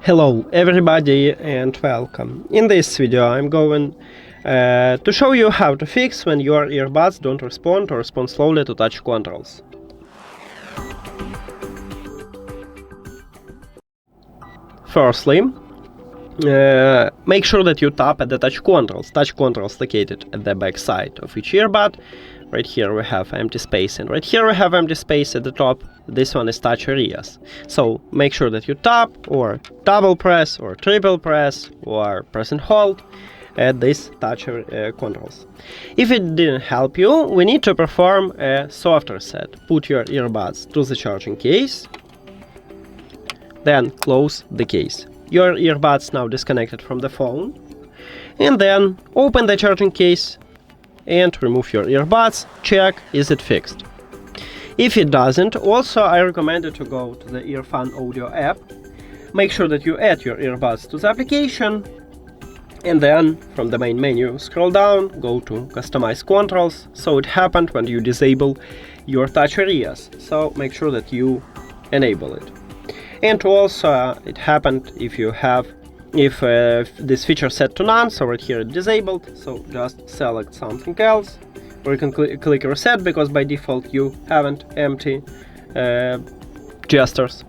Hello everybody and welcome. In this video I'm going to show you how to fix when your earbuds don't respond or respond slowly to touch controls. Firstly, make sure that you tap at the touch controls. Touch controls located at the back side of each earbud. Right here we have empty space, and right here we have empty space at the top. This one is touch areas. So make sure that you tap or double press or triple press or press and hold at these touch controls. If it didn't help you, we need to perform a software set. Put your earbuds to the charging case, then close the case. Your earbuds now disconnected from the phone, and then open the charging case and remove your earbuds. Check, is it fixed? If it doesn't, also I recommend you to go to the EARFUN Audio app. Make sure that you add your earbuds to the application, and then from the main menu scroll down, go to customize controls. So it happened when you disable your touch areas, so make sure that you enable it. And also it happened if you have this feature set to none, so right here it's disabled, so just select something else, or you can click reset, because by default you haven't empty gestures.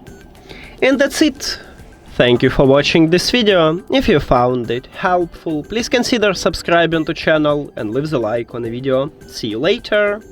And that's it. Thank you for watching this video. If you found it helpful, please consider subscribing to the channel and leave the like on the video. See you later.